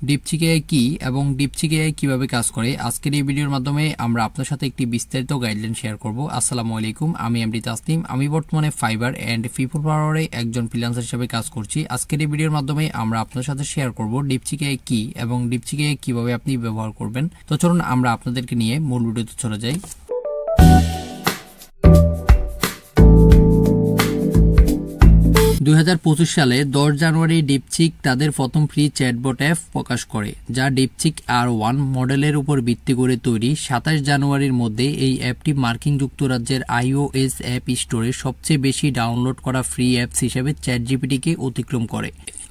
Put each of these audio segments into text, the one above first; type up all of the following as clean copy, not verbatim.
DeepSeek AI কি এবং DeepSeek AI কিভাবে কাজ করে আজকের এই ভিডিওর মাধ্যমে আমরা আপনার সাথে একটি বিস্তারিত গাইডলাইন শেয়ার করব। আসসালামু আলাইকুম, আমি এমডি তাসনিম। আমি বর্তমানে ফাইবার এন্ড পিপল পাওয়ারে একজন ফ্রিল্যান্সার হিসেবে কাজ করছি। আজকের এই ভিডিওর মাধ্যমে আমরা আপনার সাথে শেয়ার করব ডিপসিক এআই কি এবং ডিপসিক এআই কিভাবে আপনি ব্যবহার করবেন। তো চলুন আমরা আপনাদেরকে নিয়ে মূল ভিডিওতে চলে যাই। 2025 সালে 10 জানুয়ারি ডিপসিক তাদের প্রথম ফ্রি চ্যাটবট অ্যাপ প্রকাশ করে, যা ডিপসিক R1 মডেলের উপর ভিত্তি করে তৈরি। 27 জানুয়ারির মধ্যে এই অ্যাপটি মার্কিন যুক্তরাজ্যের iOS অ্যাপ স্টোরে সবচেয়ে বেশি ডাউনলোড করা ফ্রি অ্যাপস হিসেবে চ্যাটজিপিটিকে অতিক্রম করে।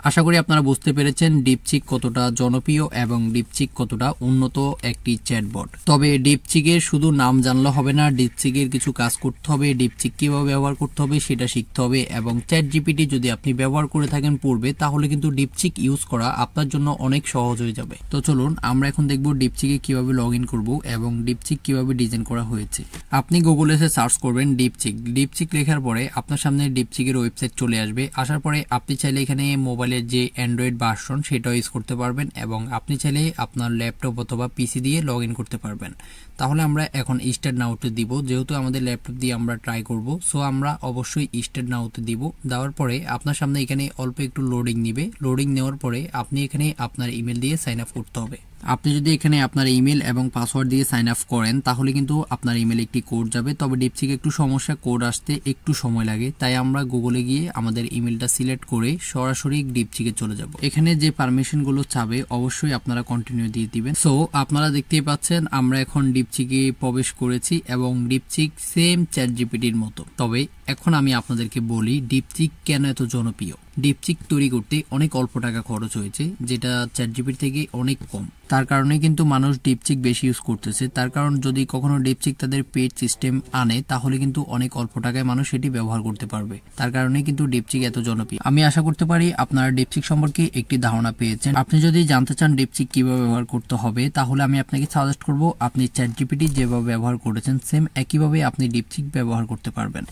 আশা করি আপনারা বুঝতে পেরেছেন ডিপসিক কতটা জনপ্রিয় এবং ডিপসিক কতটা উন্নত একটি চ্যাটবট। তবে ডিপসিকের শুধু নাম জানলে হবে না, ডিপসিকের কিছু কাজ করতে হবে, ডিপসিক কিভাবে ব্যবহার করতে হবে সেটা শিখতে হবে। এবং চ্যাটজিপিটি যদি আপনি ব্যবহার করে থাকেন পূর্বে, তাহলে কিন্তু ডিপসিক ইউজ করা আপনার জন্য অনেক সহজ হয়ে যাবে। তো চলুন আমরা এখন দেখব ডিপসিকে কিভাবে লগ ইন করবো এবং ডিপসিক কিভাবে ডিজাইন করা হয়েছে। আপনি গুগলে এসে সার্চ করবেন ডিপসিক। ডিপসিক লেখার পরে আপনার সামনে ডিপসিকের ওয়েবসাইট চলে আসবে। আসার পরে আপনি চাইলে এখানে মোবাইলের যে অ্যান্ড্রয়েড ভার্সন সেটাও ইউজ করতে পারবেন এবং আপনি চাইলে আপনার ল্যাপটপ অথবা পিসি দিয়ে লগ ইন করতে পারবেন। তাহলে আমরা এখন স্টার্ট নাওতে দিব, যেহেতু আমাদের ল্যাপটপ দিয়ে আমরা ট্রাই করব, সো আমরা অবশ্যই স্টার্ট নাওতে দিব। দেওয়ার পরে আপনার সামনে এখানে অল্প একটু লোডিং নিবে। লোডিং নেওয়ার পরে আপনি এখানে আপনার ইমেল দিয়ে সাইন আপ করতে হবে। আপনি যদি এখানে আপনার ইমেল এবং পাসওয়ার্ড দিয়ে সাইন আপ করেন, তাহলে কিন্তু আপনার ইমেলে একটি কোড যাবে। তবে ডিপসিক একটু সমস্যা, কোড আসতে একটু সময় লাগে, তাই আমরা গুগলে গিয়ে আমাদের ইমেলটা সিলেক্ট করে সরাসরি ডিপসিকে চলে যাব। এখানে যে পারমিশনগুলো চাবে অবশ্যই আপনারা কন্টিনিউ দিয়ে দিবেন। সো আপনারা দেখতেই পাচ্ছেন আমরা এখন ডিপসিকে প্রবেশ করেছি এবং ডিপসিক সেম চ্যাটজিপিটির মতো। তবে এখন আমি আপনাদেরকে বলি ডিপসিক কেন এত জনপ্রিয়। ডিপসিক তৈরি করতে অনেক অল্প টাকা খরচ হয়েছে, যেটা চ্যাটজিপিটি থেকে অনেক কম। তার কারণে কিন্তু মানুষ ডিপসিক বেশি ইউজ করতেছে। তার কারণ যদি কখনো ডিপসিক তাদের পেড সিস্টেম আনে, তাহলে কিন্তু অনেক অল্প টাকায় মানুষ সেটি ব্যবহার করতে পারবে। তার কারণে কিন্তু ডিপসিক এত জনপ্রিয়। আমি আশা করতে পারি আপনারা ডিপসিক সম্পর্কে একটি ধারণা পেয়েছেন। আপনি যদি জানতে চান ডিপসিক কিভাবে ব্যবহার করতে হবে, তাহলে আমি আপনাকে সাজেস্ট করব আপনি চ্যাটজিপিটি যেভাবে ব্যবহার করেছেন সেম একইভাবে আপনি ডিপসিক ব্যবহার করতে পারবেন।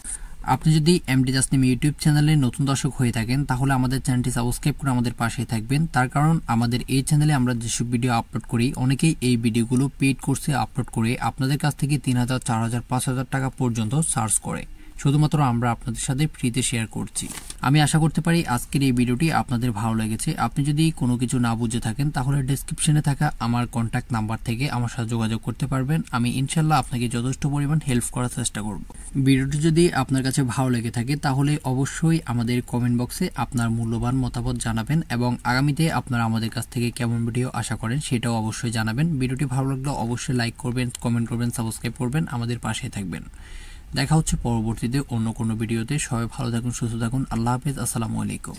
আপনি যদি এমডি তাসনিম ইউটিউব চ্যানেলে নতুন দর্শক হয়ে থাকেন, তাহলে আমাদের চ্যানেলটি সাবস্ক্রাইব করে আমাদের পাশেই থাকবেন। তার কারণ আমাদের এই চ্যানেলে আমরা যেসব ভিডিও আপলোড করি, অনেকেই এই ভিডিওগুলো পেইড কোর্সে আপলোড করে আপনাদের কাছ থেকে 3000, 4000, 5000 টাকা পর্যন্ত চার্জ করে। শুধুমাত্র আমরা আপনাদের সাথে ফ্রিতে শেয়ার করছি। আমি আশা করতে পারি আজকের এই ভিডিওটি আপনাদের ভালো লেগেছে। আপনি যদি কোনো কিছু না বুঝে থাকেন, তাহলে ডেসক্রিপশনে থাকা আমার কন্ট্যাক্ট নাম্বার থেকে আমার সাথে যোগাযোগ করতে পারবেন। আমি ইনশাল্লাহ আপনাকে যথেষ্ট পরিমাণ হেল্প করার চেষ্টা করব। ভিডিওটি যদি আপনার কাছে ভালো লেগে থাকে, তাহলে অবশ্যই আমাদের কমেন্ট বক্সে আপনার মূল্যবান মতামত জানাবেন এবং আগামীতে আপনারা আমাদের কাছ থেকে কেমন ভিডিও আশা করেন সেটাও অবশ্যই জানাবেন। ভিডিওটি ভালো লাগলে অবশ্যই লাইক করবেন, কমেন্ট করবেন, সাবস্ক্রাইব করবেন, আমাদের পাশে থাকবেন। দেখা হচ্ছে পরবর্তীতে অন্য কোনো ভিডিওতে। সবাই ভালো থাকুন, সুস্থ থাকুন। আল্লাহ হাফেজ, আসসালামু আলাইকুম।